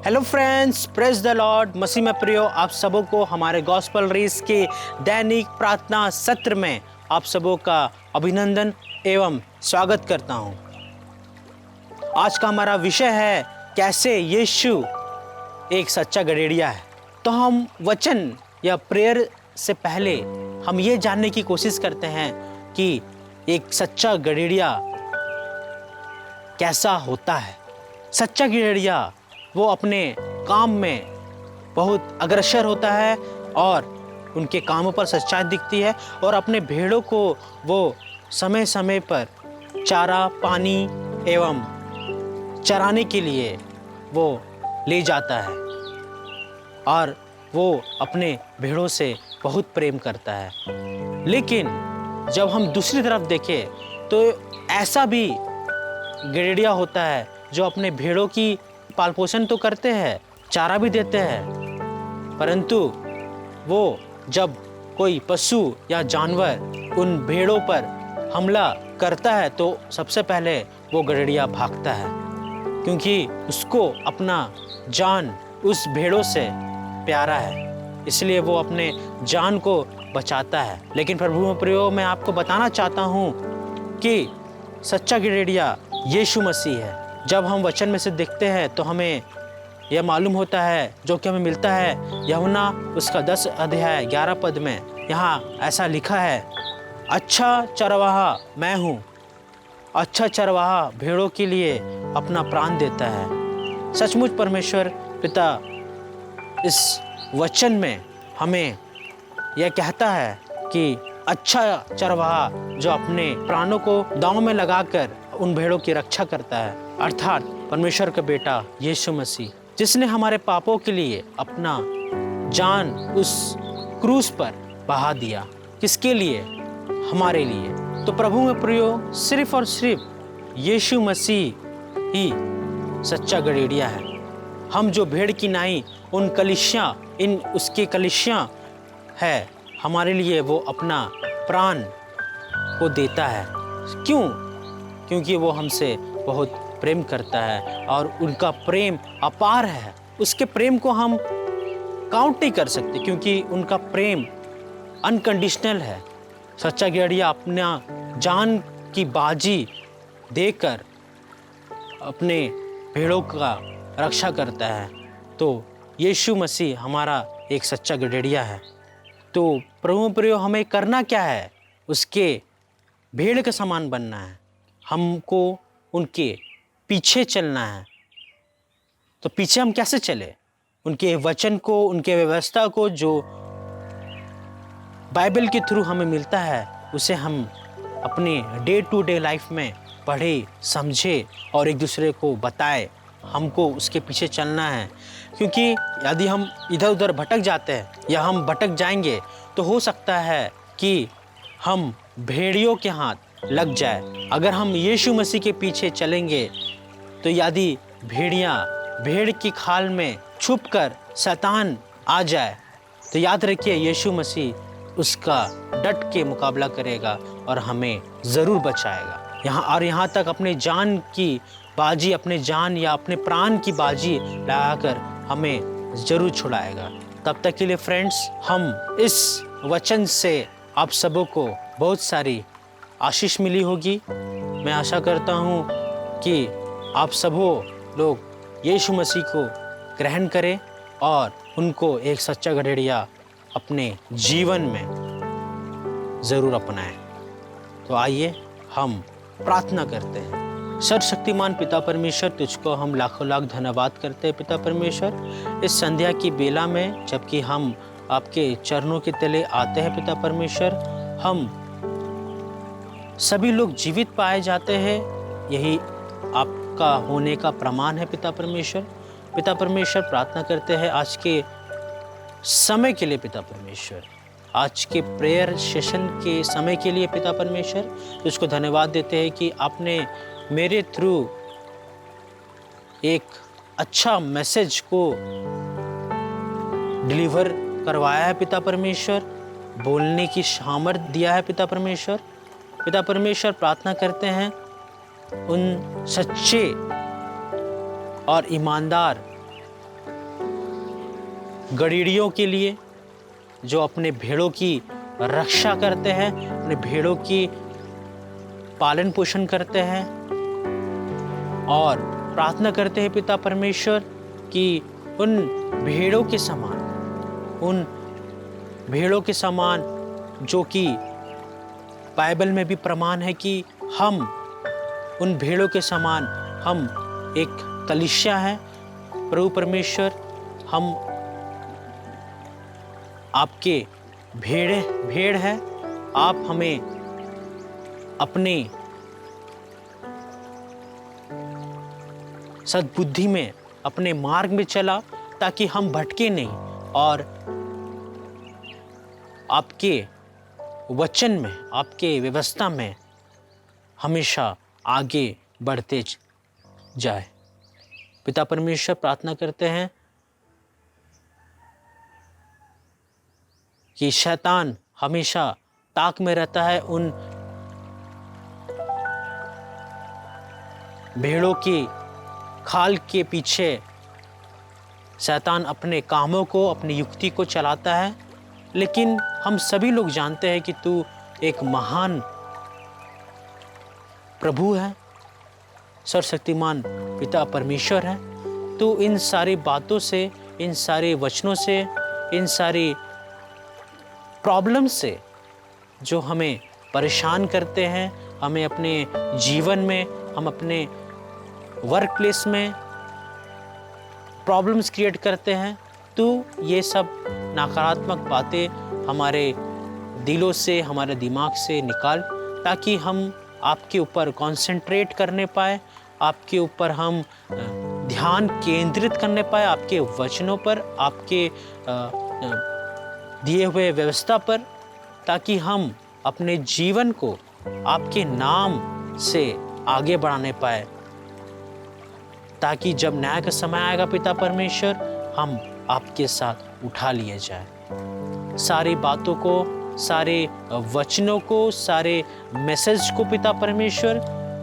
Hello friends, praise the Lord. मसीह में प्रियो, आप सबों को हमारे गॉस्पल रीस के दैनिक प्रार्थना सत्र में आप सबों का अभिनंदन एवं स्वागत करता हूं। आज का हमारा विषय है कैसे यीशु एक सच्चा गडेरिया है। तो हम वचन या प्रेयर से पहले हम ये जानने की कोशिश करते हैं कि एक सच्चा गडेरिया कैसा होता है। सच्चा गडेरिया वो अपने काम में बहुत अग्रसर होता है और उनके कामों पर सच्चाई दिखती है और अपने भेड़ों को वो समय समय पर चारा, पानी एवं चराने के लिए वो ले जाता है और वो अपने भेड़ों से बहुत प्रेम करता है। लेकिन जब हम दूसरी तरफ देखें तो ऐसा भी गडेरिया होता है जो अपने भेड़ों की पाल पोषण तो करते हैं, चारा भी देते हैं, परंतु वो जब कोई पशु या जानवर उन भेड़ों पर हमला करता है तो सबसे पहले वो गडेरिया भागता है, क्योंकि उसको अपना जान उस भेड़ों से प्यारा है, इसलिए वो अपने जान को बचाता है। लेकिन प्रभु प्रियो, मैं आपको बताना चाहता हूँ कि सच्चा गडेरिया यीशु मसीह है। जब हम वचन में से देखते हैं तो हमें यह मालूम होता है, जो कि हमें मिलता है यूहन्ना उसका 10 अध्याय 11 पद में यहाँ ऐसा लिखा है, अच्छा चरवाहा मैं हूँ, अच्छा चरवाहा भेड़ों के लिए अपना प्राण देता है। सचमुच परमेश्वर पिता इस वचन में हमें यह कहता है कि अच्छा चरवाहा जो अपने प्राणों को दांव में लगाकर उन भेड़ों की रक्षा करता है, अर्थात परमेश्वर का बेटा यीशु मसीह, जिसने हमारे पापों के लिए अपना जान उस क्रूस पर बहा दिया। किसके लिए? हमारे लिए। तो प्रभु में प्रियो, सिर्फ और सिर्फ यीशु मसीह ही सच्चा गडेरिया है। हम जो भेड़ की नाई उन कलिसियाँ इन उसके कलिसियाँ है, हमारे लिए वो अपना प्राण को देता है। क्यों? क्योंकि वो हमसे बहुत प्रेम करता है और उनका प्रेम अपार है। उसके प्रेम को हम काउंट नहीं कर सकते, क्योंकि उनका प्रेम अनकंडीशनल है। सच्चा गडेरिया अपना जान की बाजी देकर अपने भेड़ों का रक्षा करता है। तो यीशु मसीह हमारा एक सच्चा गडेरिया है। तो प्रभु प्रियो, हमें करना क्या है? उसके भेड़ के समान बनना है, हमको उनके पीछे चलना है। तो पीछे हम कैसे चले? उनके वचन को, उनके व्यवस्था को जो बाइबल के थ्रू हमें मिलता है, उसे हम अपने डे टू डे लाइफ में पढ़े, समझे और एक दूसरे को बताए। हमको उसके पीछे चलना है, क्योंकि यदि हम इधर उधर भटक जाते हैं या हम भटक जाएंगे तो हो सकता है कि हम भेड़ियों के हाथ लग जाए। अगर हम यीशु मसीह के पीछे चलेंगे तो यदि भेड़ की खाल में छुपकर शैतान आ जाए तो याद रखिए, यीशु मसीह उसका डट के मुकाबला करेगा और हमें ज़रूर बचाएगा। यहाँ तक अपने जान की बाजी, अपने जान या अपने प्राण की बाजी लगाकर हमें ज़रूर छुड़ाएगा। तब तक के लिए फ्रेंड्स, हम इस वचन से आप सबों को बहुत सारी आशीष मिली होगी। मैं आशा करता हूँ कि आप सबों लोग यीशु मसीह को ग्रहण करें और उनको एक सच्चा गडेरिया अपने जीवन में ज़रूर अपनाएं। तो आइए हम प्रार्थना करते हैं। सर्वशक्तिमान पिता परमेश्वर, तुझको हम लाखों लाख धन्यवाद करते हैं पिता परमेश्वर, इस संध्या की बेला में जबकि हम आपके चरणों के तले आते हैं पिता परमेश्वर, हम सभी लोग जीवित पाए जाते हैं, यही आपका होने का प्रमाण है पिता परमेश्वर। पिता परमेश्वर, प्रार्थना करते हैं आज के समय के लिए पिता परमेश्वर, आज के प्रेयर सेशन के समय के लिए पिता परमेश्वर, तुझको धन्यवाद देते हैं कि आपने मेरे थ्रू एक अच्छा मैसेज को डिलीवर करवाया है पिता परमेश्वर, बोलने की सामर्थ्य दिया है पिता परमेश्वर। पिता परमेश्वर, प्रार्थना करते हैं उन सच्चे और ईमानदार गड़ेड़ियों के लिए जो अपने भेड़ों की रक्षा करते हैं, अपने भेड़ों की पालन पोषण करते हैं, और प्रार्थना करते हैं पिता परमेश्वर कि उन भेड़ों के समान जो कि बाइबल में भी प्रमाण है कि हम उन भेड़ों के समान, हम एक कलीसिया है प्रभु परमेश्वर, हम आपके भेड़ है। आप हमें अपने सद्बुद्धि में, अपने मार्ग में चला ताकि हम भटके नहीं, और आपके वचन में, आपके व्यवस्था में हमेशा आगे बढ़ते जाए। पिता परमेश्वर, प्रार्थना करते हैं कि शैतान हमेशा ताक में रहता है उन भेड़ों की खाल के पीछे। शैतान अपने कामों को, अपनी युक्ति को चलाता है, लेकिन हम सभी लोग जानते हैं कि तू एक महान प्रभु है, सर्वशक्तिमान पिता परमेश्वर है। तू इन सारी बातों से, इन सारे वचनों से, इन सारी प्रॉब्लम से जो हमें परेशान करते हैं, हमें अपने जीवन में, हम अपने वर्क प्लेस में प्रॉब्लम्स क्रिएट करते हैं, तो ये सब नकारात्मक बातें हमारे दिलों से, हमारे दिमाग से निकाल, ताकि हम आपके ऊपर कंसंट्रेट करने पाए, आपके ऊपर हम ध्यान केंद्रित करने पाए, आपके वचनों पर, आपके दिए हुए व्यवस्था पर, ताकि हम अपने जीवन को आपके नाम से आगे बढ़ाने पाए, ताकि जब न्याय का समय आएगा पिता परमेश्वर, हम आपके साथ उठा लिए जाए। सारी बातों को, सारे वचनों को, सारे मैसेज को पिता परमेश्वर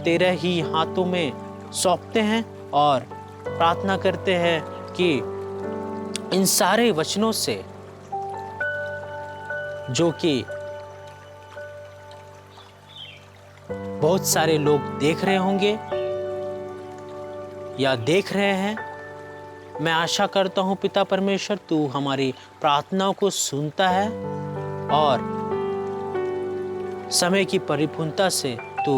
तेरे ही हाथों में सौंपते हैं, और प्रार्थना करते हैं कि इन सारे वचनों से जो कि बहुत सारे लोग देख रहे होंगे या देख रहे हैं, मैं आशा करता हूँ पिता परमेश्वर तू हमारी प्रार्थनाओं को सुनता है, और समय की परिपूर्णता से तू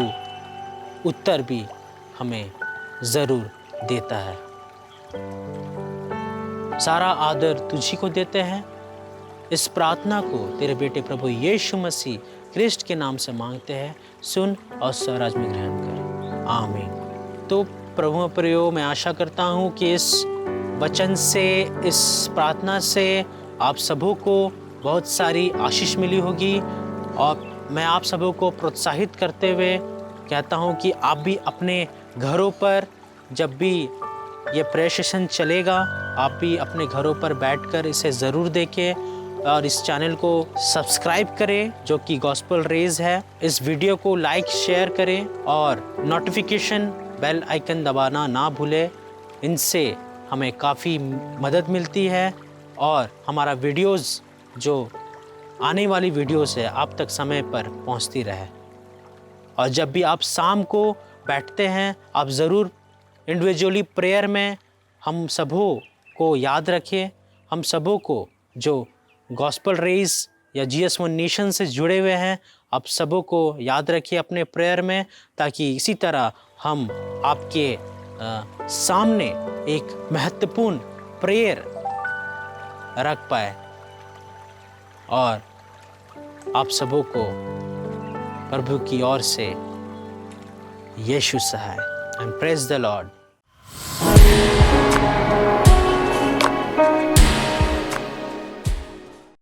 उत्तर भी हमें ज़रूर देता है। सारा आदर तुझी को देते हैं। इस प्रार्थना को तेरे बेटे प्रभु यीशु मसीह क्रिस्ट के नाम से मांगते हैं, सुन और स्वराज में ग्रहण कर, आमीन। तो प्रभु प्रियो, मैं आशा करता हूँ कि इस वचन से, इस प्रार्थना से आप सबों को बहुत सारी आशीष मिली होगी, और मैं आप सबों को प्रोत्साहित करते हुए कहता हूँ कि आप भी अपने घरों पर, जब भी ये प्रेयर सेशन चलेगा, आप भी अपने घरों पर बैठकर इसे ज़रूर देखें, और इस चैनल को सब्सक्राइब करें जो कि गॉस्पेल रेज है। इस वीडियो को लाइक शेयर करें, और नोटिफिकेशन बेल आइकन दबाना ना भूलें। इनसे हमें काफ़ी मदद मिलती है, और हमारा वीडियोस, जो आने वाली वीडियोस है, आप तक समय पर पहुंचती रहे। और जब भी आप शाम को बैठते हैं, आप ज़रूर इंडिविजुअली प्रेयर में हम सबों को याद रखें, हम सबों को जो गॉस्पेल रेज या GS1 नेशन से जुड़े हुए हैं, आप सबों को याद रखिए अपने प्रेयर में, ताकि इसी तरह हम आपके सामने एक महत्वपूर्ण प्रेयर रख पाए, और आप सबों को प्रभु की ओर से यीशु सहाय। And praise the Lord.